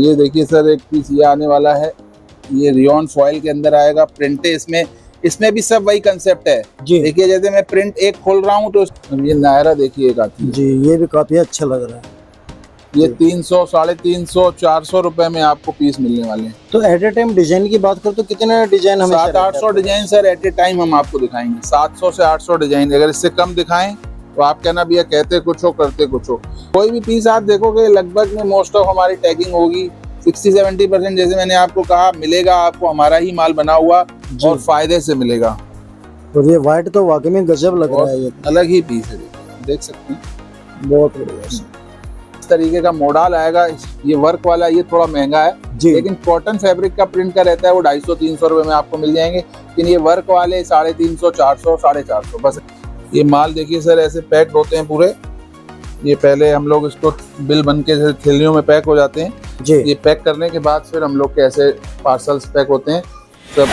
ये देखिए सर, एक पीस ये आने वाला है, ये रियोन फॉइल के अंदर आएगा, प्रिंट है इसमें भी सब वही कंसेप्ट है जी। देखिए जैसे मैं प्रिंट एक खोल रहा हूँ तो ये नायरा देखिए एक आती है जी, ये भी काफी अच्छा लग रहा है। ये 300, 350, 400 रुपए में आपको पीस मिलने वाले हैं। तो एट ए टाइम डिजाइन की बात करो तो कितने डिजाइन हमें 700-800 design sir at a time हम आपको दिखाएंगे। 700 से 800 डिजाइन, अगर इससे कम दिखाएं तो आप कहना भैया कहते कुछ हो करते कुछ हो। कोई भी पीस आप देखोगे लगभग में मोस्ट ऑफ हमारी टैगिंग होगी 60-70%। जैसे मैंने आपको कहा मिलेगा आपको हमारा ही माल बना हुआ और फायदे से मिलेगा। और ये व्हाइट तो वाकई में गजब लग रहा है, ये अलग ही पीस है, देख सकते हैं, बहुत बढ़िया। इस तरीके का मॉडल आएगा। ये वर्क वाला ये थोड़ा महंगा है लेकिन कॉटन फैब्रिक का प्रिंट का रहता है, वो 250-300 रुपए में आपको मिल जाएंगे। लेकिन ये वर्क वाले 350, 400, 450 बस। ये माल देखिए सर ऐसे पैक होते हैं पूरे। ये पहले हम लोग इसको बिल बन के थैलियों में पैक हो जाते हैं जी। ये पैक करने के बाद फिर हम लोग के ऐसे पार्सल्स पैक होते हैं सब।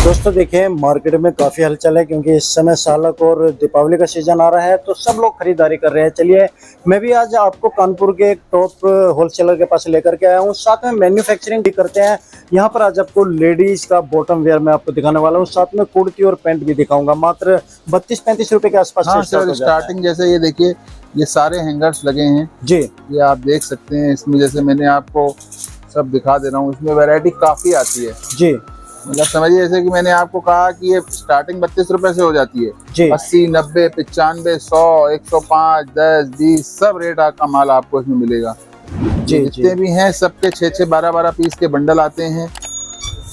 दोस्तों देखिए मार्केट में काफी हलचल है क्योंकि इस समय सालक और दीपावली का सीजन आ रहा है तो सब लोग खरीदारी कर रहे हैं। चलिए मैं भी आज आपको कानपुर के एक टॉप होलसेलर के पास लेकर के आया हूँ, साथ में मैन्युफैक्चरिंग भी करते हैं। यहाँ पर आज आपको लेडीज का बॉटम वेयर मैं आपको दिखाने वाला हूँ, साथ में कुर्ती और पैंट भी दिखाऊंगा। मात्र 32-35 रुपए के आसपास स्टार्टिंग। जैसे ये देखिए ये सारे हैंगर्स लगे हैं जी, ये आप देख सकते हैं। इसमें जैसे मैंने आपको सब दिखा दे रहा हूँ, इसमें वैरायटी काफी आती है जी। मतलब समझिए जैसे कि मैंने आपको कहा कि ये स्टार्टिंग 32 रुपए से हो जाती है जी। 80, 90, 95, 100, 105, 10, 20 सब रेट का माल आपको इसमें मिलेगा जी। जितने भी हैं सबके 6-6, 12-12 पीस के बंडल आते हैं।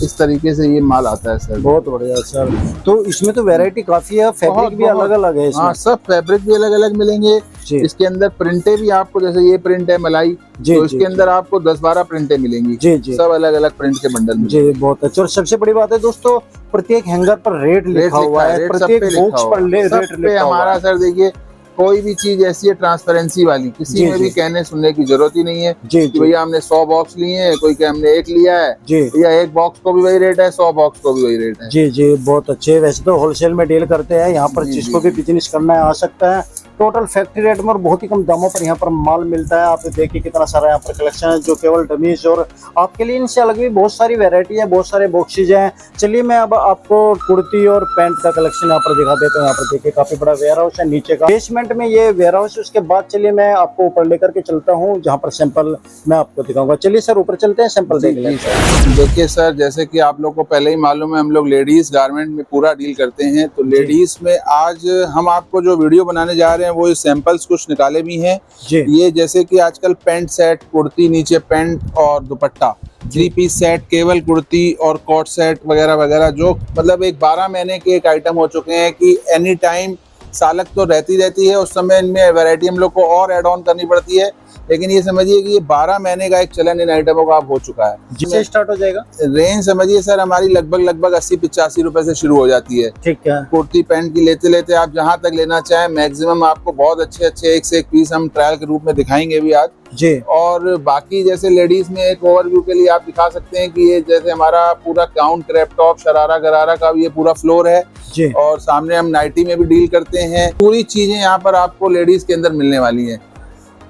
इस तरीके से ये माल आता है सर। बहुत बढ़िया सर। तो इसमें तो वैरायटी काफी है, फैब्रिक भी अलग अलग है इसमें। हाँ, सब फैब्रिक भी अलग अलग मिलेंगे जी। इसके अंदर प्रिंटे भी आपको, जैसे ये प्रिंट है मलाई जी, तो इसके अंदर आपको 10-12 प्रिंटें मिलेंगी जी जी। सब अलग अलग प्रिंट के बंडल जी। बहुत अच्छा। और सबसे बड़ी बात है दोस्तों, प्रत्येक हैंगर पर रेट लिखा हुआ है, प्रत्येक बॉक्स पर रेट लिखा हुआ है हमारा सर। देखिए कोई भी चीज ऐसी है ट्रांसपेरेंसी वाली, किसी में भी कहने सुनने की जरूरत ही नहीं है कि भैया हमने 100 बॉक्स लिए हैं, कोई क्या हमने एक लिया है जी। या एक बॉक्स को भी वही रेट है, 100 बॉक्स को भी वही रेट है जी जी। बहुत अच्छे। वैसे तो होलसेल में डील करते हैं यहाँ पर, जिसको भी बिजनेस करना है आ सकता है। टोटल फैक्ट्री रेट में और बहुत ही कम दामों पर यहाँ पर माल मिलता है। आप देखिए कितना सारा यहाँ पर कलेक्शन है जो केवल डमीज और आपके लिए इनसे अलग भी बहुत सारी वैरायटी है, बहुत सारे बॉक्सेज हैं। चलिए मैं अब आपको कुर्ती और पैंट का कलेक्शन यहाँ पर दिखा देता हूँ। यहाँ पर देखिए काफी बड़ा वेयर हाउस है, नीचे का बेसमेंट में ये वेयर हाउस है। उसके बाद चलिए मैं आपको ऊपर लेकर के चलता हूँ जहाँ पर सैंपल मैं आपको दिखाऊंगा। चलिए सर ऊपर चलते हैं, सैंपल देख लेते हैं। देखिए सर जैसे कि आप लोग को पहले ही मालूम है हम लोग लेडीज गारमेंट में पूरा डील करते हैं। तो लेडीज में आज हम आपको जो वीडियो बनाने जा रहे हैं वो सैंपल्स कुछ निकाले भी हैं ये। जैसे कि आजकल पैंट सेट, कुर्ती, नीचे पैंट और दुपट्टा, 3 पीस सेट, केवल कुर्ती और कोट सेट वगैरह वगैरह, जो मतलब एक 12 महीने के एक आइटम हो चुके हैं कि एनी टाइम सालक तो रहती है। उस समय इनमें वैरायटी हम लोग को और ऐड ऑन करनी पड़ती है, लेकिन ये समझिए कि ये 12 महीने का एक चलन इन आइटमों का हो चुका है। जिससे स्टार्ट हो जाएगा रेंज समझिए सर हमारी लगभग 80-85 रुपए से शुरू हो जाती है। ठीक है। कुर्ती पैंट की लेते लेते आप जहां तक लेना चाहें, मैक्सिमम आपको बहुत अच्छे एक से एक पीस हम ट्रायल के रूप में दिखाएंगे भी आज जी। और बाकी जैसे लेडीज में एक ओवरव्यू के लिए आप दिखा सकते हैं कि ये जैसे हमारा पूरा गाउन, क्रैप टॉप, शरारा गरारा का ये पूरा फ्लोर है जी। और सामने हम नाइटी में भी डील करते हैं। पूरी चीजें यहाँ पर आपको लेडीज के अंदर मिलने वाली है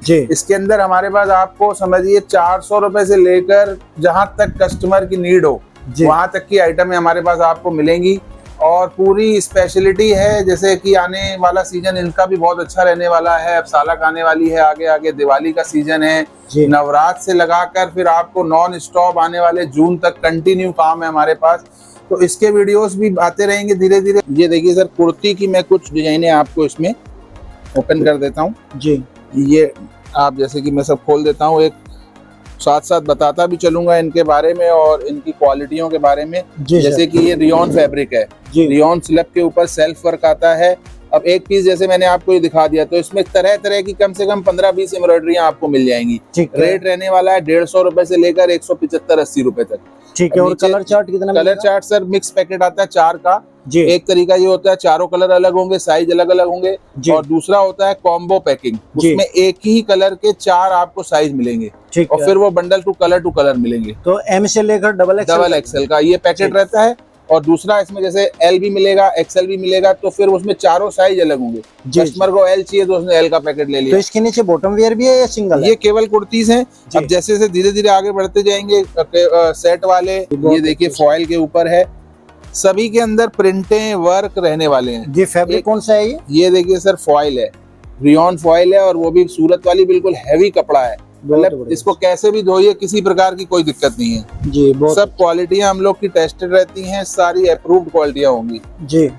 जी। इसके अंदर हमारे पास आपको समझिए 400 रुपए से लेकर जहां तक कस्टमर की नीड हो वहां तक की आइटमें हमारे पास आपको मिलेंगी। और पूरी स्पेशलिटी है, जैसे कि आने वाला सीजन इनका भी बहुत अच्छा रहने वाला है। अब सालक आने वाली है, आगे दिवाली का सीजन है, नवरात्र से लगाकर फिर आपको नॉन स्टॉप आने वाले जून तक कंटिन्यू काम है हमारे पास। तो इसके वीडियोस भी आते रहेंगे धीरे धीरे। ये देखिए सर कुर्ती की मैं कुछ डिजाइने आपको इसमें ओपन कर देता हूँ जी। ये आप जैसे कि मैं सब खोल देता हूँ, एक साथ साथ बताता भी चलूंगा इनके बारे में और इनकी क्वालिटियों के बारे में। जैसे कि ये रियोन फैब्रिक है, रियोन स्लैब के ऊपर सेल्फ वर्क आता है। अब एक पीस जैसे मैंने आपको ये दिखा दिया तो इसमें तरह तरह की कम से कम 15-20 एम्ब्रॉयडरियां आपको मिल जाएंगी। रेट रहने वाला है 150 रुपए से लेकर 175-80 रुपए तक। ठीक है। और कलर चार्ट कितना? Colour chart sir mix packet आता है 4 का जी। एक तरीका ये होता है चारों कलर अलग होंगे, साइज अलग अलग होंगे। और दूसरा होता है कॉम्बो पैकिंग, उसमें एक ही कलर के 4 आपको साइज मिलेंगे और फिर वो बंडल टू कलर मिलेंगे। तो एम से लेकर डबल एक्सएल का ये पैकेट रहता है। और दूसरा इसमें जैसे एल भी मिलेगा, एक्सएल भी मिलेगा, तो फिर उसमें चारों साइज अलग होंगे। कस्टमर को एल चाहिए तो उसने एल का पैकेट ले लिया। तो इसके नीचे बॉटम वेयर भी है या सिंगल है? ये केवल कुर्तीज हैं। अब जैसे जैसे धीरे धीरे आगे बढ़ते जाएंगे सेट वाले, ये देखिए फॉइल के ऊपर है, सभी के अंदर प्रिंटें वर्क रहने वाले हैं। ये फैब्रिक कौन सा है? ये देखिए सर फॉइल है, रियॉन फॉइल है, और वो भी सूरत वाली बिल्कुल हैवी कपड़ा है। मतलब इसको कैसे भी धोइए, किसी प्रकार की कोई दिक्कत नहीं है जी। सब क्वालिटियां हम लोग की टेस्टेड रहती हैं, सारी अप्रूव्ड क्वालिटियां होंगी जी।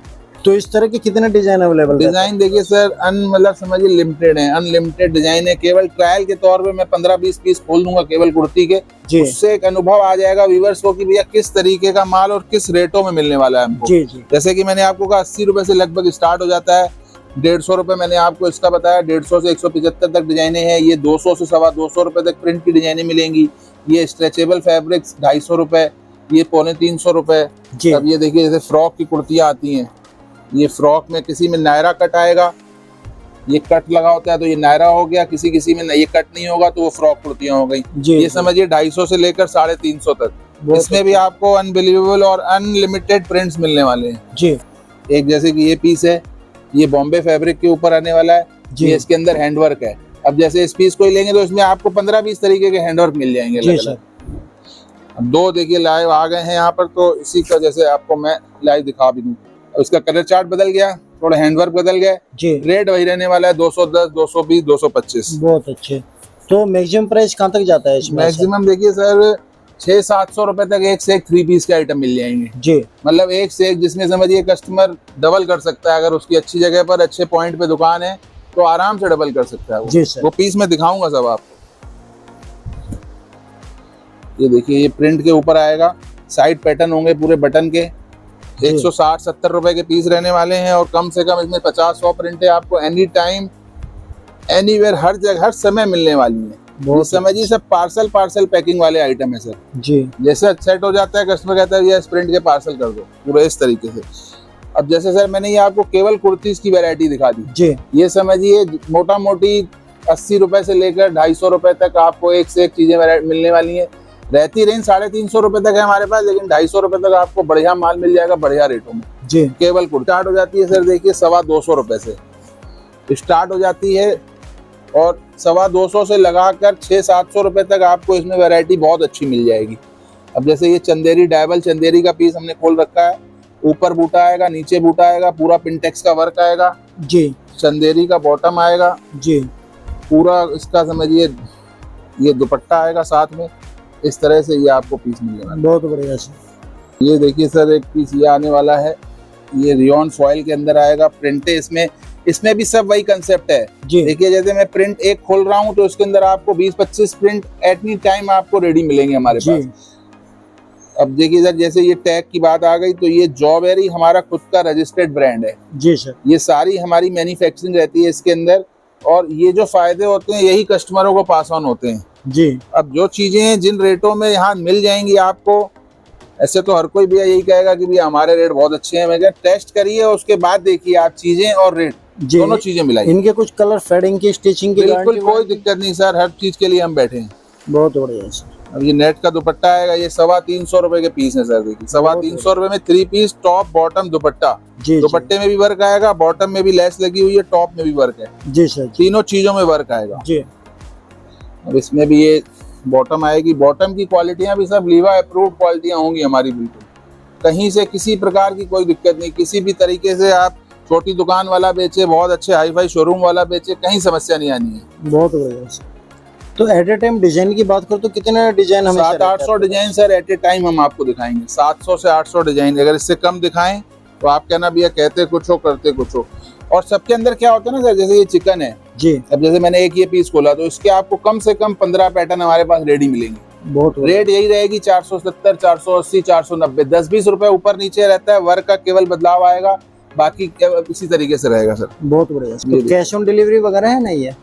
तो इस तरह के कितने डिजाइन अवेलेबल? डिजाइन देखिए सर मतलब समझिए लिमिटेड है, अनलिमिटेड डिजाइन है। केवल ट्रायल के तौर पे मैं 15-20 पीस खोल दूंगा केवल कुर्ती के, उससे एक अनुभव आ जाएगा व्यूअर्स को कि भैया किस तरीके का माल और किस रेटों में मिलने वाला है हमको। जी जी। जैसे कि मैंने आपको कहा 80 रुपए से लगभग स्टार्ट हो जाता है, 150 रुपए मैंने आपको इसका बताया, 150 से 175 तक डिजाइने हैं। ये 200 से 225 रुपए तक प्रिंट की डिजाइने मिलेंगी। ये स्ट्रेचेबल फैब्रिक्स 250 रुपए, ये 250-300 रुपए। अब ये देखिए जैसे फ्रॉक की कुर्तियां आती हैं, ये फ्रॉक में किसी में नायरा कट आएगा, ये कट लगा होता है तो ये नायरा हो गया, किसी में ये कट नहीं होगा तो वो फ्रॉक कुर्तियां हो गई। ये समझिए 250 से लेकर 350 तक। इसमें भी आपको अनबिलीवेबल और अनलिमिटेड प्रिंट्स मिलने वाले हैं जी। एक जैसे कि ये पीस है, ये बॉम्बे फैब्रिक के ऊपर आने वाला है, ये इसके अंदर हैंडवर्क है। अब जैसे इस पीस को ही लेंगे तो इसमें आपको 15-20 तरीके के हैंडवर्क मिल जाएंगे अलग अलग। अब दो देखिए लाइव आ गए हैं यहाँ पर, तो इसी का जैसे आपको मैं लाइव दिखा भी दूं। उसका कलर चार्ट बदल गया, थोड़ा हैंडवर्क बदल गया जी। रेट वही रहने वाला है 210, 220, 225। बहुत अच्छे। तो मैक्सिमम प्राइस कहाँ तक जाता है इसमें? मैक्सिमम देखिए सर 600-700 रुपए तक एक से एक 3 पीस के आइटम मिल जाएंगे जी। मतलब एक से एक, जिसमें समझिए कस्टमर डबल कर सकता है। अगर उसकी अच्छी जगह पर अच्छे पॉइंट पे दुकान है तो आराम से डबल कर सकता है वो। जी सर। वो पीस मैं दिखाऊंगा सब आपको। ये देखिए ये प्रिंट के ऊपर आएगा, साइड पैटर्न होंगे पूरे बटन के। 160-70 रुपए के पीस रहने वाले हैं, और कम से कम इसमें 50-100 प्रिंटें आपको एनी टाइम एनीवेयर हर जगह हर समय मिलने वाली है। समझिए सब पार्सल पैकिंग वाले आइटम है सर जी। जैसे सेट हो जाता है कस्टमर कहता है ये प्रिंट के पार्सल कर दो, पूरा इस तरीके से। अब जैसे सर मैंने ये आपको केवल कुर्तीज की वैरायटी दिखा दी जी। ये समझिए मोटा मोटी 80 रुपए से लेकर 250 रुपए तक आपको एक से एक चीजें मिलने वाली है। रहती रेंज 350 रुपए तक है हमारे पास, लेकिन 250 रुपए तक आपको बढ़िया माल मिल जाएगा बढ़िया रेटों में जी। केवल कुर्ती स्टार्ट हो जाती है सर देखिए 225 रुपए से स्टार्ट हो जाती है, और 225 से लगाकर 600-700 रुपए तक आपको इसमें वैरायटी बहुत अच्छी मिल जाएगी। अब जैसे ये चंदेरी डायबल चंदेरी का पीस हमने खोल रखा है, ऊपर बूटा आएगा, नीचे बूटा आएगा, पूरा पिंटेक्स का वर्क आएगा जी। चंदेरी का बॉटम आएगा जी, पूरा इसका समझिए ये दुपट्टा आएगा साथ में। इस तरह से ये आपको पीस मिल जाएगा बहुत बढ़िया से। ये देखिए सर एक पीस ये आने वाला है, ये रियॉन फॉइल के अंदर आएगा, प्रिंटे इसमें भी सब वही कंसेप्ट है जी। देखिए जैसे मैं प्रिंट एक खोल रहा हूँ तो उसके अंदर आपको 20-25 प्रिंट एनी टाइम आपको रेडी मिलेंगे हमारे पास। अब देखिए सर जैसे ये टैग की बात आ गई, तो ये जॉबेरी हमारा खुद का रजिस्टर्ड ब्रांड है जी सर। ये सारी हमारी मैन्युफैक्चरिंग रहती है इसके अंदर, और ये जो फायदे होते हैं यही कस्टमरों को पास ऑन होते हैं जी। अब जो चीजें जिन रेटों में यहाँ मिल जाएंगी आपको, ऐसे तो हर कोई भैया यही कहेगा कि भैया हमारे रेट बहुत अच्छे हैं। मैं क्या टेस्ट करिए उसके बाद देखिए आप चीजें और रेट दोनों चीजें मिलाइए। इनके कुछ कलर फेडिंग की स्टिचिंग की बिल्कुल कोई दिक्कत नहीं सर, हर चीज के लिए हम बैठे हैं। बहुत बढ़िया सर। अब ये नेट का दुपट्टा आएगा, ये 325 रुपए के पीस है सर देखिए। 325 रुपए में 3 पीस टॉप बॉटम दुपट्टा। दुपट्टे में भी वर्क आएगा, बॉटम में भी लेस लगी हुई है, टॉप में भी वर्क है जी सर। तीनों चीजों में वर्क आएगा जी। अब इसमें भी ये बॉटम आएगी, बॉटम की क्वालिटियां भी सब लीवा अप्रूव्ड क्वालिटियां होंगी हमारी बिल्कुल। कहीं से किसी प्रकार की कोई दिक्कत नहीं, किसी भी तरीके से आप छोटी दुकान वाला बेचे, बहुत अच्छे हाई फाई शोरूम वाला बेचे, कहीं समस्या नहीं आनी है। बहुत बढ़िया सर। तो एट ए टाइम डिजाइन की बात करो तो कितने डिजाइन हमें? 700-800 design sir at a time हम आपको दिखाएंगे। 700 से 800 डिजाइन। अगर इससे कम दिखाएं तो आप कहना भैया कहते कुछ हो करते कुछ हो। और सबके अंदर क्या होता है ना सर, जैसे ये चिकन है जी। अब जैसे मैंने एक ये पीस खोला तो इसके आपको कम से कम 15 पैटर्न हमारे पास रेडी मिलेंगे। बहुत रेट यही रहेगी 470, 480, 490, 10-20 रुपए ऊपर नीचे रहता है। वर्क का केवल बदलाव आएगा, बाकी इसी तरीके से रहेगा सर। बहुत बढ़िया। तो कैश ऑन डिलीवरी वगैरह है नहीं है?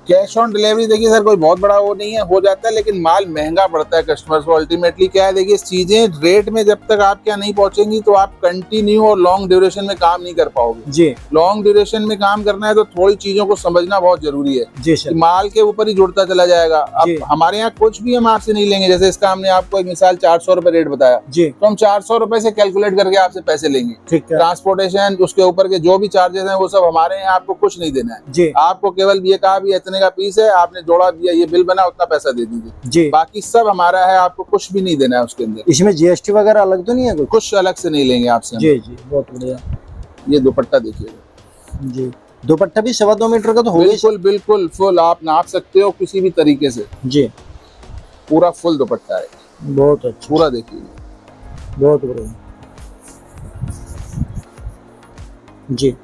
कैश ऑन डिलीवरी देखिए सर कोई बहुत बड़ा वो नहीं है, हो जाता है, लेकिन माल महंगा पड़ता है कस्टमर्स को। अल्टीमेटली क्या है, देखिए चीजें रेट में जब तक आपके यहाँ नहीं पहुंचेंगी तो आप कंटिन्यू और लॉन्ग ड्यूरेशन में काम नहीं कर पाओगे जी। लॉन्ग ड्यूरेशन में काम करना है तो थोड़ी चीजों को समझना बहुत जरूरी है जी सर। कि माल के ऊपर ही जुड़ता चला जाएगा। अब हमारे यहाँ कुछ भी हम आपसे नहीं लेंगे, जैसे इसका हमने आपको एक मिसाल 400 रुपए रेट बताया जी, तो हम 400 रुपए से कैलकुलेट करके आपसे पैसे लेंगे। ठीक है। ट्रांसपोर्टेशन उसके ऊपर के जो भी चार्जेस हैं वो सब हमारे यहाँ, आपको कुछ नहीं देना है जी। आपको केवल ये कहा भी इतने का पीस है, आपने जोड़ा दिया, ये बिल बना, उतना पैसा दे दीजिए जी। बाकी सब हमारा है, आपको कुछ भी नहीं देना है उसके अंदर। इसमें जीएसटी वगैरह अलग तो नहीं है कुछ अलग से नहीं लेंगे आपसे। जी जी, बहुत बढ़िया। ये दुपट्टा देखिए जी, दुपट्टा भी 2.25 मीटर का तो होगा। बिल्कुल बिल्कुल फुल, आप नाप सकते हो किसी भी तरीके से। जी, पूरा फुल दुपट्टा है, बहुत अच्छा, पूरा देखिए, बहुत बढ़िया। जी,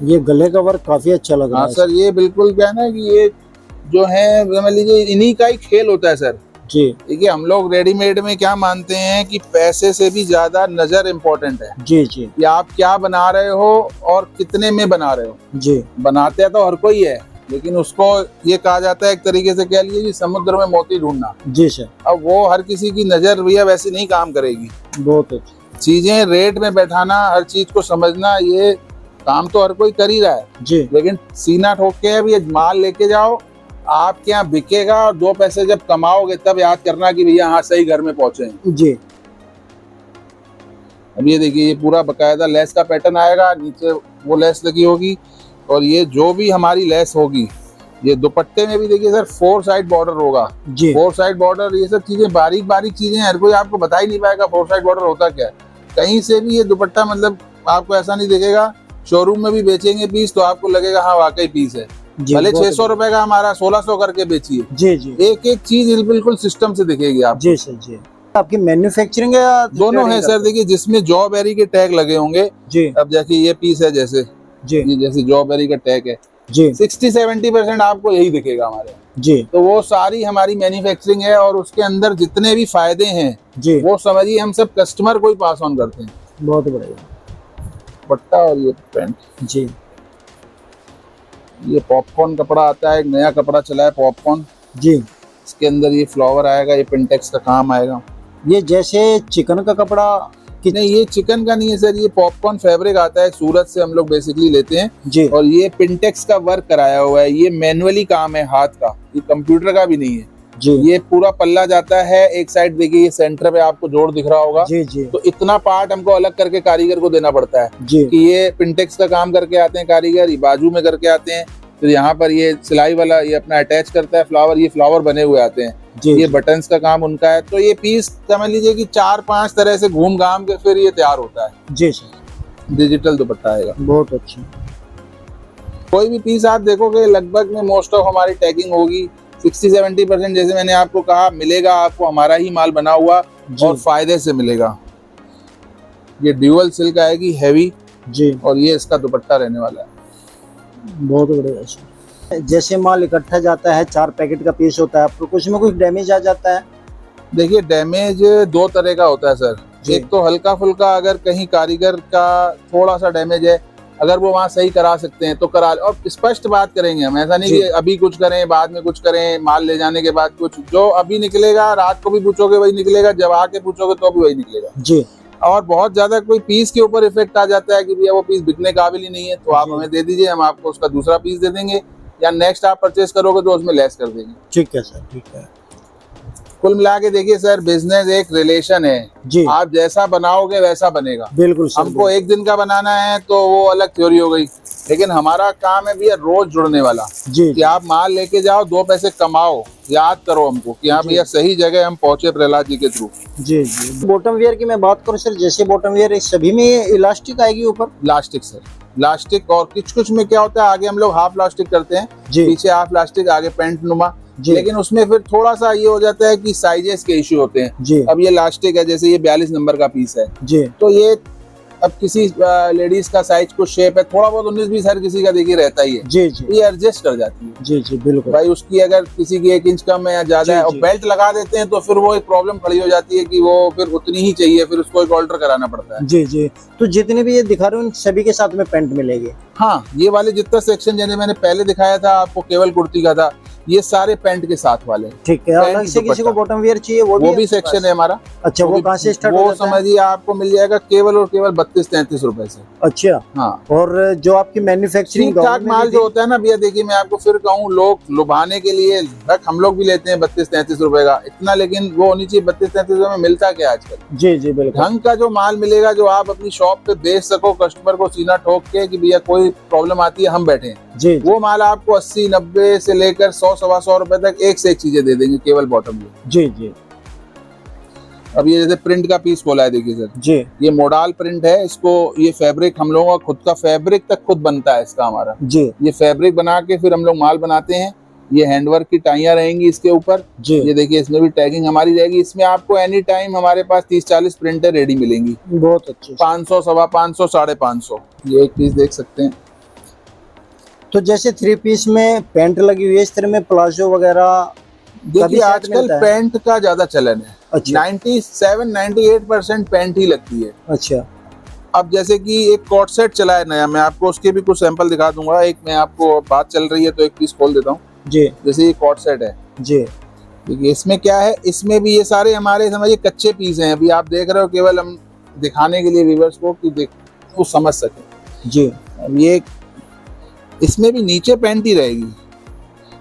ये गले का वर्क काफी अच्छा लग रहा है। हाँ सर, ये बिल्कुल क्या है ना कि ये जो है समझ लीजिए इन्हीं का ही खेल होता है सर। जी, देखिए हम लोग रेडीमेड में क्या मानते हैं कि पैसे से भी ज्यादा नजर इम्पोर्टेंट है। जी जी कि आप क्या बना रहे हो और कितने में बना रहे हो। जी, बनाते तो हर कोई है, लेकिन उसको ये कहा जाता है एक तरीके से कह लीजिए कि समुद्र में मोती ढूंढना। जी सर। अब वो हर किसी की नजर भैया वैसी नहीं काम करेगी। बहुत अच्छा। चीजें रेट में बैठाना, हर चीज को समझना, ये काम तो हर कोई कर ही रहा है। जी, लेकिन सीना ठोक के अब ये माल लेके जाओ, आपके यहाँ बिकेगा और 2 पैसे जब कमाओगे तब याद करना कि भैया हाँ सही घर में पहुंचे हैं। जी, अब ये देखिए, ये पूरा बकायदा लेस का पैटर्न आएगा, नीचे वो लेस लगी होगी और ये जो भी हमारी लेस होगी, ये दुपट्टे में भी देखिए सर 4 साइड बॉर्डर होगा। जी, 4 साइड बॉर्डर, ये सब चीजें बारीक बारीक चीजें हर कोई आपको बता ही नहीं पाएगा 4 साइड बॉर्डर होता क्या है। कहीं से भी ये दुपट्टा मतलब आपको ऐसा नहीं दिखेगा। शोरूम में भी बेचेंगे पीस तो आपको लगेगा हाँ वाकई पीस है, भले 600 रुपए का हमारा 1600 करके बेचिए। जी जी, एक एक चीज बिल्कुल सिस्टम से दिखेगी आप। जी सर। जी, आपकी मैन्युफैक्चरिंग है? दोनों है सर। देखिए जिसमें जॉबेरी के टैग लगे होंगे, जी, अब देखिए ये पीस है जैसे, जी, ये जैसे जॉबेरी का टैग है, जी 60-70% आपको यही दिखेगा हमारे। जी, तो वो सारी हमारी मैन्युफैक्चरिंग है और उसके अंदर जितने भी फायदे हैं जी, वो समझिए हम सब कस्टमर को ही पास ऑन करते हैं। बहुत बढ़िया। पट्टा और ये पैंट, जी, ये पॉपकॉर्न कपड़ा आता है, एक नया कपड़ा चला है पॉपकॉर्न। जी, इसके अंदर ये फ्लावर आएगा, ये पिंटेक्स का काम आएगा। ये जैसे चिकन का कपड़ा नहीं, ये चिकन का नहीं है सर, ये पॉपकॉर्न फैब्रिक आता है, सूरत से हम लोग बेसिकली लेते हैं। जी, और ये पिंटेक्स का वर्क कराया हुआ है, ये मैनुअली काम है हाथ का, ये कंप्यूटर का भी नहीं है। जी, ये पूरा पल्ला जाता है, एक साइड देखिए ये सेंटर पे आपको जोड़ दिख रहा होगा। जी, जी, तो इतना पार्ट हमको अलग करके कारीगर को देना पड़ता है जी, कि ये पिंटेक्स का काम करके आते हैं कारीगर, ये बाजू में करके आते हैं, फिर यहाँ पर ये सिलाई वाला ये अपना अटैच करता है फ्लावर, ये फ्लावर बने हुए आते हैं। जी, ये जी, बटन्स का काम उनका है। तो ये पीस समझ लीजिए कि 4-5 तरह से घूम घाम के फिर ये तैयार होता है। जी सर, डिजिटल दुपट्टा आएगा। बहुत अच्छा। कोई भी पीस आप देखोगे लगभग में मोस्ट ऑफ हमारी टैगिंग होगी। 60-70% जैसे मैंने आपको कहा मिलेगा आपको हमारा ही माल बना हुआ जी, और फायदे से मिलेगा। ये ड्यूअल सिल्क आएगी हैवी, जी, और ये इसका दुपट्टा रहने वाला है। बहुत बढ़िया सर। जैसे माल इकट्ठा जाता है, 4 पैकेट का पीस होता है, आपको कुछ में कुछ डैमेज आ जाता है? देखिए डैमेज 2 तरह का होता है सर। जी। एक तो हल्का फुल्का, अगर कहीं कारीगर का थोड़ा सा डैमेज है, अगर वो वहाँ सही करा सकते हैं तो करा। और स्पष्ट बात करेंगे हम, ऐसा नहीं जी। कि अभी कुछ करें बाद में कुछ करें, माल ले जाने के बाद कुछ। जो अभी निकलेगा रात को भी पूछोगे वही निकलेगा, जब आके पूछोगे तो भी वही निकलेगा। जी, और बहुत ज्यादा कोई पीस के ऊपर इफेक्ट आ जाता है कि भैया वो पीस बिकने काबिल ही नहीं है, तो आप जी। हमें दे दीजिए, हम आपको उसका दूसरा पीस दे देंगे, या नेक्स्ट आप परचेस करोगे तो उसमें लेस कर देंगे। ठीक है सर, ठीक है। कुल मिला के देखिए सर, बिजनेस एक रिलेशन है। जी, आप जैसा बनाओगे वैसा बनेगा। बिल्कुल सर। हमको एक दिन का बनाना है तो वो अलग थ्योरी हो गई, लेकिन हमारा काम है भैया रोज जुड़ने वाला। जी, कि आप माल लेके जाओ, 2 पैसे कमाओ, याद करो हमको कि हाँ भैया सही जगह हम पहुंचे प्रहलाद जी के थ्रू। जी, जी। बॉटम वेयर की मैं बात करूं सर, जैसे बॉटम वेयर सभी में इलास्टिक आएगी ऊपर? Elastic sir, elastic. और कुछ कुछ में क्या होता है, आगे हम लोग हाफ लास्टिक करते हैं, जी, पीछे हाफ लास्टिक, आगे पेंट नुमा। जी, लेकिन उसमें फिर थोड़ा सा ये हो जाता है कि साइजेस के इश्यू होते हैं। जी, अब ये लास्टिक है, जैसे ये 42 नंबर का पीस है, जी, तो ये अब किसी लेडीज का साइज कुछ शेप है, थोड़ा बहुत 19-20 हर किसी का देखिए रहता ही है, जी जी ये एडजस्ट कर जाती है। जी जी बिल्कुल भाई उसकी अगर किसी की 1 इंच कम है या ज्यादा जी, है और जी। बेल्ट लगा देते हैं तो फिर वो एक प्रॉब्लम खड़ी हो जाती है कि वो फिर उतनी ही चाहिए, फिर उसको एक ऑल्टर कराना पड़ता है। जी जी। तो जितने भी ये दिखा रहे हो उन सभी के साथ में पैंट मिलेगी? हाँ, ये वाले जितना सेक्शन जैसे मैंने पहले दिखाया था आपको केवल कुर्ती का था, ये सारे पैंट के साथ वाले। ठीक है, पैंट अलग से किसी को दुपट्टा। बॉटम वेयर चाहिए वो वो भी आपके सेक्शन पास? है हमारा। अच्छा, वो कहाँ से स्टार्ट हो वो जाता है? समझिए आपको मिल जाएगा केवल और केवल 32-33 रुपए से। अच्छा, हाँ, और जो आपकी मैन्युफैक्चरिंग ठीक ठाक माल जो होता है ना भैया, देखिए मैं आपको फिर कहूँ, लोग लुभाने के लिए हम लोग भी लेते हैं 32-33 रुपए का इतना, लेकिन वो होनी चाहिए 32-33 रुपए में मिलता क्या आजकल। जी जी बिल्कुल। ढंग का जो माल मिलेगा जो आप अपनी शॉप पे बेच सको, कस्टमर को सीना ठोक के कि भैया कोई प्रॉब्लम आती है हम बैठे हैं, जी वो माल आपको 80-90 से लेकर 100-125 रुपए तक एक से एक चीजें दे देंगे केवल बॉटम में। जी जी अब ये जैसे प्रिंट का पीस खोला है देखिए सर, जी ये मोडाल प्रिंट है, इसको ये फैब्रिक हम लोगों का खुद का फैब्रिक तक खुद बनता है इसका हमारा। जी ये फैब्रिक बना के फिर हम लोग माल बनाते हैं। ये हैंडवर्क की टाइयां रहेंगी इसके ऊपर। जी। ये देखिए इसमें भी टैगिंग हमारी रहेगी। इसमें आपको एनी टाइम हमारे पास 30-40 प्रिंटर रेडी मिलेंगी। बहुत अच्छे। 500, 550, 550 ये एक पीस देख सकते हैं। तो जैसे 3 पीस में पैंट लगी हुई है, इस तरह में प्लाजो वगैरह देखिए आजकल पैंट का ज्यादा चलन है। अच्छा। 97-98% पैंट ही लगती है। अच्छा। अब जैसे कि एक कॉट सेट चला है नया, मैं आपको उसके भी कुछ सैंपल दिखा दूंगा। एक मैं आपको बात चल रही है तो एक पीस खोल देता हूँ। जी। जैसे ये कॉट सेट है जी। देखिए, इसमें क्या है, इसमें भी ये सारे हमारे समझिए कच्चे पीस हैं। अभी आप देख रहे हो, केवल हम दिखाने के लिए व्यूअर्स को कि देख वो समझ सके। जी। अब ये इसमें भी नीचे पैंट ही रहेगी।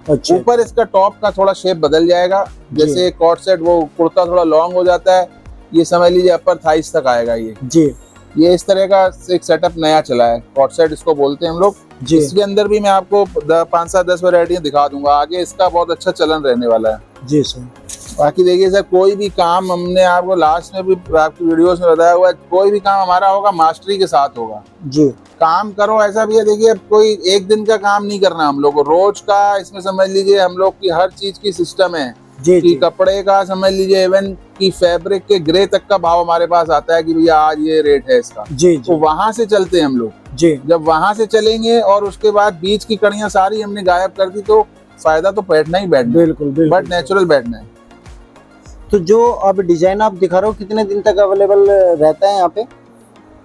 अच्छा। ऊपर इसका टॉप का थोड़ा शेप बदल जाएगा। जैसे कॉट सेट वो कुर्ता थोड़ा लॉन्ग हो जाता है, ये समझ लीजिए अपर थाइस तक आएगा। ये इस तरह का एक सेटअप नया चला है, कॉट सेट इसको बोलते हैं हम लोग। जी। इसके अंदर भी मैं आपको 5-7-10 वैरायटियां दिखा दूंगा आगे। इसका बहुत अच्छा चलन रहने वाला है। जी सर। बाकी देखिए सर, कोई भी काम हमने आपको लास्ट में भी आपकी वीडियोस में बताया हुआ है, कोई भी काम हमारा होगा मास्टरी के साथ होगा। जी। काम करो ऐसा भी है, देखिए अब कोई एक दिन का काम नहीं करना हम लोग को, रोज का इसमें समझ लीजिए हम लोग की हर चीज की सिस्टम है। जी। कि कपड़े का समझ लीजिए, इवन की फैब्रिक के ग्रे तक का भाव हमारे पास आता है कि भैया आज ये रेट है इसका। जी। तो वहां से चलते हैं हम लोग। जी। जब वहां से चलेंगे और उसके बाद बीच की कड़ियां सारी हमने गायब कर दी, तो फायदा तो बैठना ही बैठना, बिल्कुल बिल्कुल, बट नेचुरल बैठना है। तो जो अब डिजाइन आप दिखा रहे हो कितने दिन तक अवेलेबल रहता है यहाँ पे?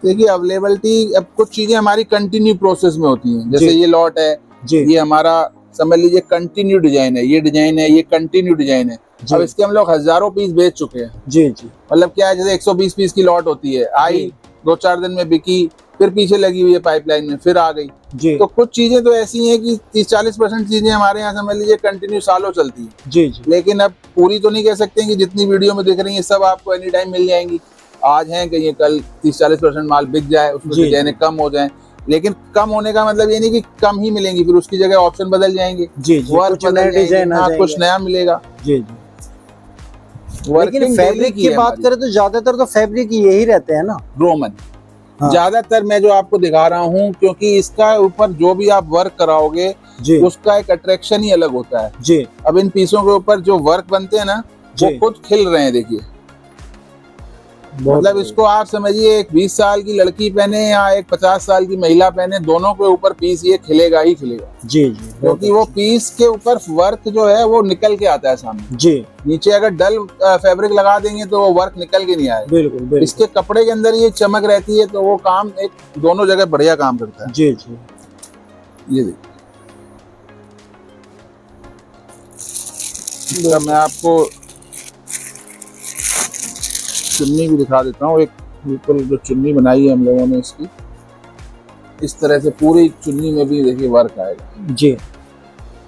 देखिए अवेलेबिलिटी, अब कुछ चीजें हमारी कंटिन्यू प्रोसेस में होती हैं। जैसे ये लॉट है, ये हमारा समझ लीजिए कंटिन्यू डिजाइन है। ये डिजाइन है, ये कंटिन्यू डिजाइन है। अब इसके हम लोग हजारों पीस बेच चुके हैं। जी जी। मतलब क्या है, जैसे 120 पीस की लॉट होती है, आई 2-4 दिन में बिकी, फिर पीछे लगी हुई है पाइपलाइन में, फिर आ गई। जी। तो कुछ चीजें तो ऐसी हैं कि 30-40% चीजें हमारे यहाँ समझ लीजिए कंटिन्यू सालों चलती है। जी जी। लेकिन अब पूरी तो नहीं कह सकते कि जितनी वीडियो में दिख रही है सब आपको एनी टाइम मिल जाएंगी। आज है कहीं कल 30-40% माल बिक जाए, उसमें डिजाइनें कम हो जाए। लेकिन कम होने का मतलब ये नहीं कि कम ही मिलेंगी, फिर उसकी जगह ऑप्शन बदल जाएंगे। जी जी। कुछ नया डिजाइन, कुछ नया मिलेगा। जी जी। लेकिन फैब्रिक की बात करें तो ज्यादातर तो फैब्रिक यही रहते हैं ना, रोमन। ज्यादातर मैं जो आपको दिखा रहा हूँ, क्योंकि इसका ऊपर जो भी आप वर्क कराओगे उसका एक अट्रैक्शन ही अलग होता है। जी। अब इन पीसों के ऊपर जो वर्क बनते हैं ना, वो खुद खिल रहे हैं। देखिए मतलब इसको आप समझिए, एक 20 साल की लड़की पहने या एक 50 साल की महिला पहने, दोनों के ऊपर पीस ये खिलेगा ही खिलेगा। जी जी। क्योंकि वो पीस के ऊपर वर्क जो है वो निकल के आता है सामने। जी। नीचे अगर डल फैब्रिक लगा देंगे तो वो वर्क निकल के नहीं आएगा। बिल्कुल बिल्कुल। इसके कपड़े के अंदर ये चमक रहती है, तो वो काम एक दोनों जगह बढ़िया काम करता है। जी जी। ये देखिए, मैं आपको चुन्नी भी दिखा देता हूँ। एक बिल्कुल जो चुन्नी बनाई है हम लोगों ने इसकी, इस तरह से पूरी चुन्नी में भी देखिए वर्क आएगा। जी।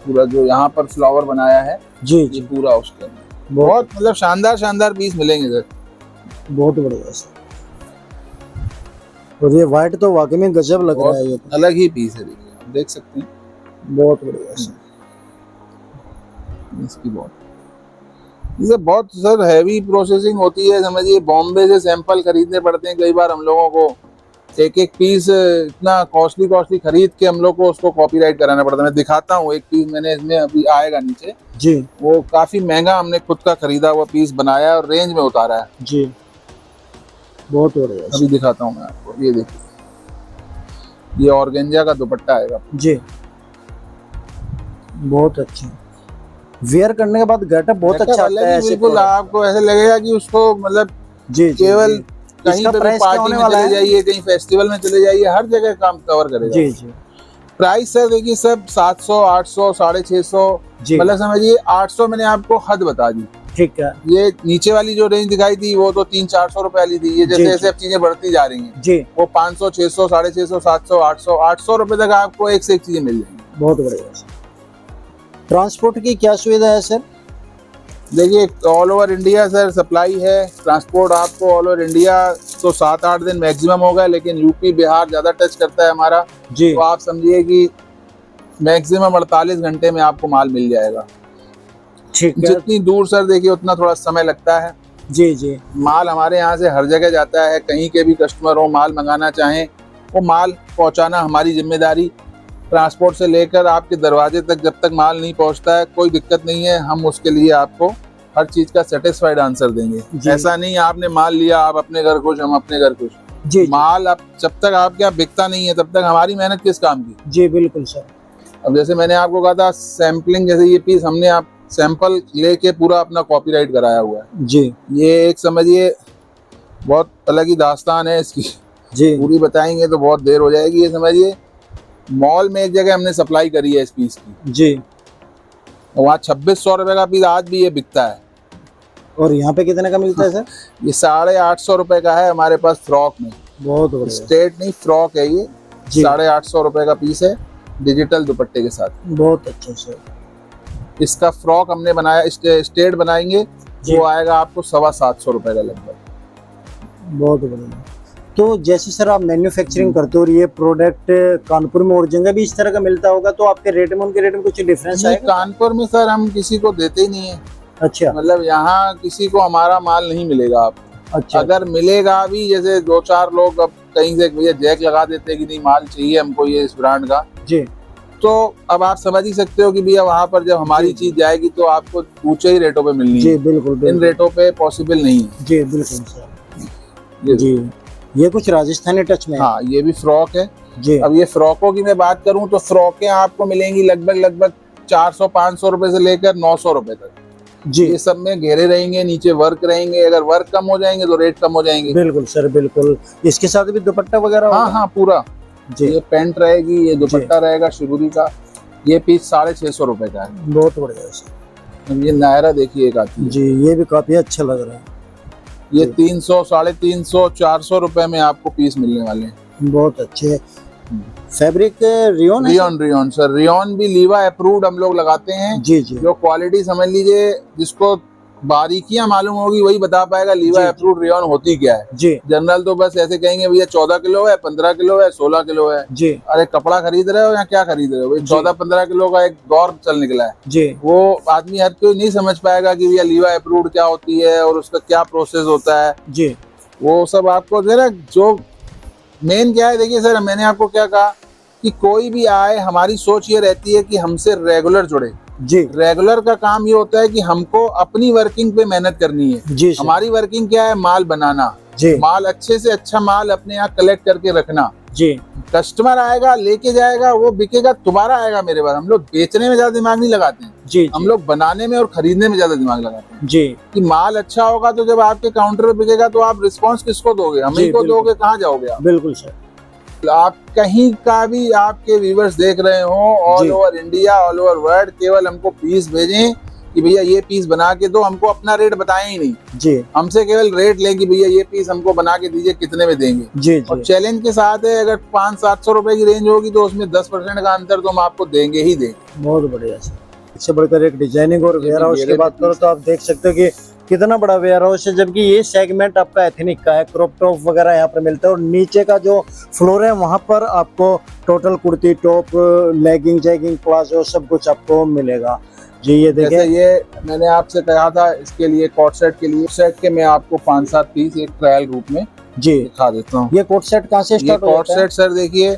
पूरा जो यहाँ पर फ्लावर बनाया है, जी जी, पूरा उसके अंदर बहुत मतलब शानदार शानदार पीस मिलेंगे सर। बहुत बढ़िया सर। और ये व्हाइट तो वाकई में गजब लग रहा है। ये तो अलग ही पीस है, देखिए आप देख सकते हैं। बहुत बढ़िया सर। इसकी बहुत सर हैवी प्रोसेसिंग होती है। समझिए बॉम्बे से सैंपल खरीदने पड़ते हैं कई बार हम लोगों को। एक एक पीस इतना कॉस्टली खरीद के हम लोग को उसको कॉपीराइट कराना पड़ता है। मैं दिखाता हूँ एक पीस, मैंने इसमें अभी आएगा नीचे जी, वो काफी महंगा हमने खुद का खरीदा हुआ पीस बनाया और रेंज में उतारा है। जी। बहुत बढ़िया अभी दिखाता हूँ मैं आपको, ये देखिए, ये ऑर्गेंजा का दुपट्टा आएगा जी, बहुत अच्छा। वेयर करने के बाद गेटअप बहुत अच्छा आता है, बिल्कुल आपको ऐसे लगेगा कि उसको मतलब जी केवल कहीं इसका पे भी प्राइस पार्टी में चले जाइए, कहीं फेस्टिवल में चले जाइए, हर जगह काम कवर करेगा। जी जी। प्राइस सर देखिए सब 700, 800, 650, मतलब समझिए 800 मैंने आपको हद बता दी। ठीक है। ये नीचे वाली जो रेंज दिखाई थी वो तो 300-400 रुपए वाली थी। ये जैसे जैसे अब चीजें बढ़ती जा रही हैं जी, वो 500, 600, 650, 700, 800 रुपए तक आपको एक से एक चीजें मिल जाएंगी। बहुत बढ़िया। ट्रांसपोर्ट की क्या सुविधा है सर? देखिए all over India sir supply है, ट्रांसपोर्ट आपको ऑल ओवर इंडिया तो 7-8 दिन मैक्सिमम होगा, लेकिन यूपी बिहार ज्यादा टच करता है हमारा जी, तो आप समझिए कि मैक्सिमम 48 घंटे में आपको माल मिल जाएगा। ठीक है। जितनी दूर सर देखिए उतना थोड़ा समय लगता है। जी जी। माल हमारे यहाँ से हर जगह जाता है, कहीं के भी कस्टमर हो माल मंगाना चाहें वो माल पहुँचाना हमारी जिम्मेदारी। ट्रांसपोर्ट से लेकर आपके दरवाजे तक जब तक माल नहीं पहुँचता है कोई दिक्कत नहीं है, हम उसके लिए आपको हर चीज का सेटिस्फाइड आंसर देंगे। ऐसा नहीं आपने माल लिया आप अपने घर खुश हम अपने घर खुश। जी, माल अब जब तक आपके यहाँ बिकता नहीं है तब तक हमारी मेहनत किस काम की। जी बिल्कुल सर। अब जैसे मैंने आपको कहा था सैम्पलिंग, जैसे ये पीस हमने आप सैंपल लेके पूरा अपना कॉपीराइट कराया हुआ है जी। ये एक समझिए बहुत अलग ही दास्तान है इसकी, जी पूरी बताएंगे तो बहुत देर हो जाएगी। ये समझिए मॉल में एक जगह हमने सप्लाई करी है इस पीस की जी, वहाँ 2600 रुपए का पीस आज भी ये बिकता है। और यहाँ पे कितने का मिलता है सर? ये 850 रुपए का है हमारे पास फ्रॉक में। बहुत बढ़िया। स्टेट नहीं फ्रॉक है ये, 850 रुपए का पीस है डिजिटल दुपट्टे के साथ। बहुत अच्छा सर। इसका फ्रॉक हमने बनाया, स्टेट बनाएंगे वो आएगा आपको 725 रुपए का लगभग। बहुत बढ़िया। तो जैसे सर आप मैन्युफैक्चरिंग करते हो और ये प्रोडक्ट कानपुर में और जगह भी इस तरह का मिलता होगा तो आपके रेट में उनके रेट में कुछ डिफरेंस है? कानपुर में सर हम किसी को देते ही नहीं है। अच्छा, मतलब यहाँ किसी को हमारा माल नहीं मिलेगा आपको। अच्छा, अगर मिलेगा भी जैसे 2-4 लोग अब कहीं से भैया जैक लगा देते हैं कि नहीं माल चाहिए हमको ये इस ब्रांड का जी, तो अब आप समझ ही सकते हो कि भैया वहाँ पर जब हमारी चीज जाएगी तो आपको ऊंचे ही रेटों पे मिलनी जी है। बिल्कुल, इन रेटों पे पॉसिबल नहीं है। जी बिल्कुल सर। जी, ये कुछ राजस्थानी टच में है। हाँ ये भी फ्रॉक है जी। अब ये फ्रॉकों की मैं बात करूं तो फ्रॉकें आपको मिलेंगी लगभग 400-500 रुपए से लेकर 900 रुपए तक जी। ये सब में घेरे रहेंगे, नीचे वर्क रहेंगे। अगर वर्क कम हो जाएंगे तो रेट कम हो जाएंगे। बिल्कुल सर बिल्कुल। इसके साथ भी दुपट्टा वगैरह? हाँ हाँ पूरा जी। ये पैंट रहेगी, ये दुपट्टा रहेगा शिबूरी का। ये पीस 650 रुपए का है। बहुत बढ़िया सर। ये नायरा देखिए एक आती है जी, ये भी काफी अच्छा लग रहा है। ये 300, 350, 400 रुपए में आपको पीस मिलने वाले हैं। बहुत अच्छे। फैब्रिक रियोन है? रियोन सर, रियोन भी लीवा अप्रूव्ड हम लोग लगाते हैं। जी जी। जो क्वालिटी समझ लीजिए जिसको बारीकियां मालूम होगी वही बता पाएगा लीवा अप्रूव्ड रियोन होती क्या है। जी। जनरल तो बस ऐसे कहेंगे भैया 14 किलो है, 15 किलो है, 16 किलो है। जी। अरे कपड़ा खरीद रहे हो या क्या खरीद रहे हो? 14-15 किलो का एक दौर चल निकला है जी। वो आदमी हर कोई नहीं समझ पाएगा कि भैया लीवा अप्रूव्ड क्या होती है और उसका क्या प्रोसेस होता है। जी। वो सब आपको जरा जो मेन क्या है देखिए सर, मैंने आपको क्या कहा कि कोई भी आए हमारी सोच ये रहती है कि हमसे रेगुलर जुड़े। जी। रेगुलर का काम ये होता है कि हमको अपनी वर्किंग पे मेहनत करनी है। जी। हमारी वर्किंग क्या है? माल बनाना। जी। माल अच्छे से अच्छा माल अपने यहाँ कलेक्ट करके रखना। जी। कस्टमर आएगा लेके जाएगा, वो बिकेगा दोबारा आएगा मेरे पास। हम लोग बेचने में ज्यादा दिमाग नहीं लगाते हैं। जी। हम लोग बनाने में और खरीदने में ज्यादा दिमाग लगाते हैं। जी। कि माल अच्छा होगा तो जब आपके काउंटर पे बिकेगा तो आप रिस्पॉन्स किसको दोगे? हम ही को दोगे, कहाँ जाओगे आप? बिल्कुल सर। आप कहीं का भी आपके व्यूवर्स देख रहे हो all over India, all over world, केवल हमको पीस भेजें कि भैया ये पीस बना के दो। हमको अपना रेट बताएं ही नहीं जी। हमसे केवल रेट लें कि भैया ये पीस हमको बना के दीजिए, कितने में देंगे। जी। और चैलेंज के साथ है अगर 500-700 रुपए की रेंज होगी तो उसमें 10% का अंतर तो हम आपको देंगे ही देंगे। बहुत बढ़िया सर। इससे बढ़कर एक डिजाइनिंग और वेयर हाउस की बात करो तो आप देख सकते हो कि कितना बड़ा वेयर हाउस है, जबकि ये सेगमेंट आपका एथनिक का है। क्रॉप टॉप वगैरह यहाँ पर मिलता है और नीचे का जो फ्लोर है वहाँ पर आपको total kurti, top, legging, jegging, palazzo सब कुछ आपको मिलेगा। जी ये देखिए, ये मैंने आपसे कहा था इसके लिए कोट सेट के लिए सेट के मैं आपको 5-7 पीस एक ट्रायल रूप में जी दिखा देता हूँ। ये कोट सेट कहाँ से स्टार्ट होता है? कोट सेट सर देखिए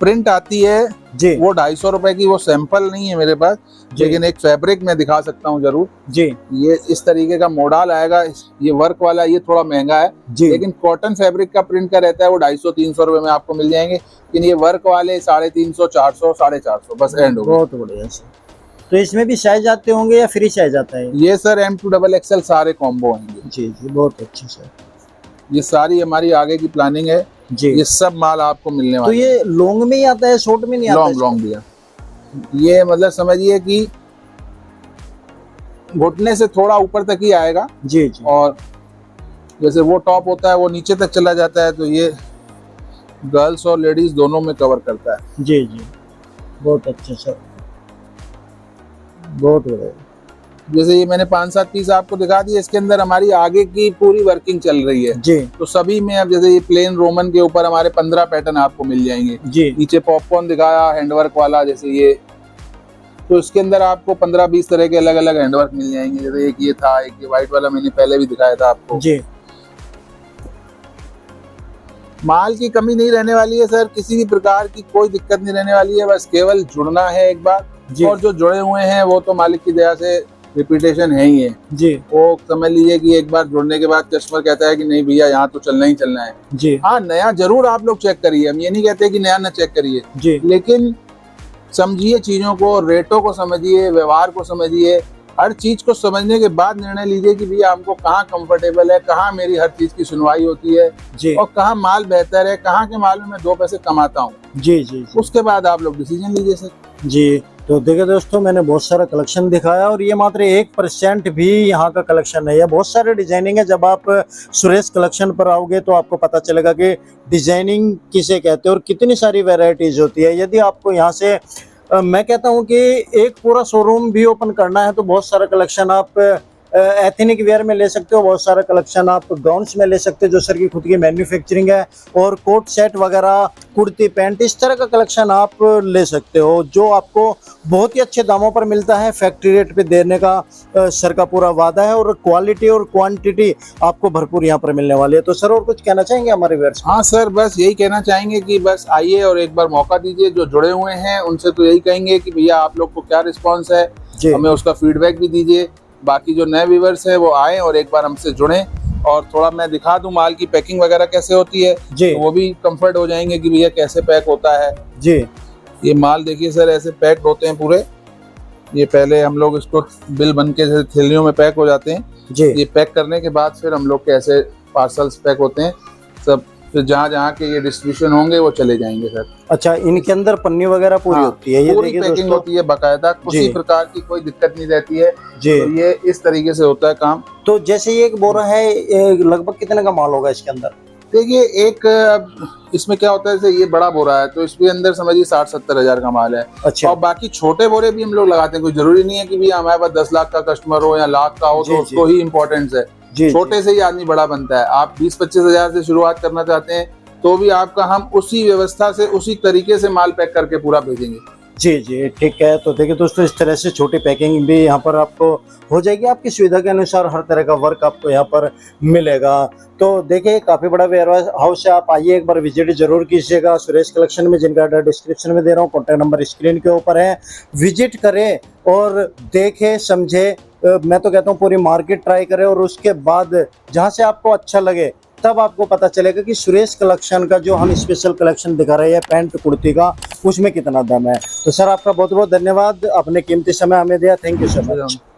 प्रिंट आती है जी वो 250 रुपए की, वो सैंपल नहीं है मेरे पास, लेकिन एक फैब्रिक मैं दिखा सकता हूँ जरूर। जी ये इस तरीके का मॉडल आएगा, ये वर्क वाला, ये थोड़ा महंगा है जी। लेकिन कॉटन फैब्रिक का प्रिंट का रहता है, वो 250-300 रुपए में आपको मिल जाएंगे। लेकिन ये वर्क वाले 350, 400, 450 बस एंड हो गया। बहुत बढ़िया सर। तो इसमें भी साइज आते होंगे या फ्री साइज आता है? ये सर M2XXL सारे कॉम्बो होंगे। जी जी, बहुत अच्छे सर। ये सारी हमारी आगे की प्लानिंग है जी। ये सब माल आपको मिलने तो वाला है। ये लॉन्ग में ही आता है, शॉर्ट में नहीं आता? लॉन्ग भैया, ये मतलब समझिए कि घुटने से थोड़ा ऊपर तक ही आएगा। जी जी। और जैसे वो टॉप होता है वो नीचे तक चला जाता है, तो ये गर्ल्स और लेडीज दोनों में कवर करता है। जी जी, बहुत अच्छे सर, बहुत बढ़िया। जैसे ये मैंने 5-7 पीस आपको दिखा दिए, इसके अंदर हमारी आगे की पूरी वर्किंग चल रही है। जी तो सभी में अब जैसे ये प्लेन रोमन के ऊपर हमारे 15 पैटर्न आपको मिल जाएंगे। जी नीचे पॉपकॉर्न दिखाया हैंडवर्क वाला, जैसे ये, तो इसके अंदर आपको 15-20 तरह के अलग अलग हैंडवर्क मिल जाएंगे। जैसे एक ये था, एक ये व्हाइट वाला मैंने पहले भी दिखाया था आपको। जी। माल की कमी नहीं रहने वाली है सर, किसी भी प्रकार की कोई दिक्कत नहीं रहने वाली है, बस केवल जुड़ना है एक बार। और जो जुड़े हुए हैं वो तो मालिक की दया से रिपीटेशन है ही है। जी। वो समझ लीजिए कि एक बार जुड़ने के बाद कस्टमर कहता है कि नहीं भैया यहाँ तो चलना ही चलना है। जी हाँ, नया जरूर आप लोग चेक करिए, हम ये नहीं कहते कि नया ना चेक करिए, जी। लेकिन समझिए चीजों को, रेटों को समझिए, व्यवहार को समझिए, हर चीज को समझने के बाद निर्णय लीजिए कि भैया हमको कहाँ कंफर्टेबल है, कहाँ मेरी हर चीज की सुनवाई होती है जी और कहाँ माल बेहतर है, कहाँ के माल में मैं 2 पैसे कमाता हूँ। जी जी। उसके बाद आप लोग डिसीजन लीजिए सर। जी। तो देखिए दोस्तों, मैंने बहुत सारा कलेक्शन दिखाया और ये मात्र 1% भी यहाँ का कलेक्शन है। ये बहुत सारे डिजाइनिंग है। जब आप सुरेश कलेक्शन पर आओगे तो आपको पता चलेगा कि डिजाइनिंग किसे कहते हैं और कितनी सारी वैरायटीज होती है। यदि आपको यहाँ से मैं कहता हूँ कि एक पूरा शोरूम भी ओपन करना है तो बहुत सारा कलेक्शन आप एथनिक वेयर में ले सकते हो, बहुत सारा कलेक्शन आप गाउन्स में ले सकते हो जो सर की खुद की मैन्युफैक्चरिंग है, और कोट सेट वगैरह, कुर्ती पैंट, इस तरह का कलेक्शन आप ले सकते हो जो आपको बहुत ही अच्छे दामों पर मिलता है। फैक्ट्री रेट पे देने का सर का पूरा वादा है और क्वालिटी और क्वांटिटी आपको भरपूर यहाँ पर मिलने वाली है। तो सर और कुछ कहना चाहेंगे हमारे व्यूअर्स को? हाँ सर, बस यही कहना चाहेंगे कि बस आइए और एक बार मौका दीजिए। जो जुड़े हुए हैं उनसे तो यही कहेंगे कि भैया आप लोग को क्या रिस्पॉन्स है, हमें उसका फीडबैक भी दीजिए। बाकी जो नए व्यूअर्स है वो आए और एक बार हमसे जुड़ें, और थोड़ा मैं दिखा दूं माल की पैकिंग वगैरह कैसे होती है, तो वो भी कंफर्ट हो जाएंगे कि भैया कैसे पैक होता है। जी। ये माल देखिए सर, ऐसे पैक होते हैं पूरे। ये पहले हम लोग इसको बिल बन के जैसे थैलियों में पैक हो जाते हैं जी। ये पैक करने के बाद फिर हम लोग के ऐसे पार्सल्स पैक होते हैं सब, फिर जहाँ जहाँ के ये डिस्ट्रीब्यूशन होंगे वो चले जाएंगे सर। अच्छा, इनके अंदर पन्नी वगैरह पूरी होती है? ये पूरी पैकिंग होती है बाकायदा, किसी प्रकार की कोई दिक्कत नहीं रहती है जी। तो ये इस तरीके से होता है काम। तो जैसे ये एक बोरा है, लगभग कितने का माल होगा इसके अंदर? देखिए एक इसमें क्या होता है, जैसे ये बड़ा बोरा है तो इसके अंदर समझिए 60-70 हजार का माल है। अच्छा। और बाकी छोटे बोरे भी हम लोग लगाते हैं। कोई जरूरी नहीं है कि भैया हमारे पास 10 लाख का कस्टमर हो या लाख का हो तो उसको ही इम्पोर्टेंस है। छोटे से ही आदमी बड़ा बनता है। आप 20-25 हजार से शुरुआत करना चाहते हैं तो भी आपका हम उसी व्यवस्था से उसी तरीके से माल पैक करके पूरा भेजेंगे। जी जी, ठीक है। तो देखिए दोस्तों, इस तरह से छोटी पैकिंग भी यहाँ पर आपको हो जाएगी। आपकी सुविधा के अनुसार हर तरह का वर्क आपको यहाँ पर मिलेगा। तो देखिए, काफ़ी बड़ा वेयर हाउस है। आप आइए, एक बार विजिट जरूर कीजिएगा सुरेश कलेक्शन में, जिनका एड्रेस डिस्क्रिप्शन में दे रहा हूँ, कॉन्टैक्ट नंबर स्क्रीन के ऊपर है। विजिट करें और देखें, समझे। मैं तो कहता हूँ पूरी मार्केट ट्राई करें और उसके बाद जहाँ से आपको अच्छा लगे तब आपको पता चलेगा कि सुरेश कलेक्शन का जो हम स्पेशल कलेक्शन दिखा रहे हैं पैंट कुर्ती का, उसमें कितना दम है। तो सर, आपका बहुत बहुत धन्यवाद, अपने कीमती समय हमें दिया। Thank you so much.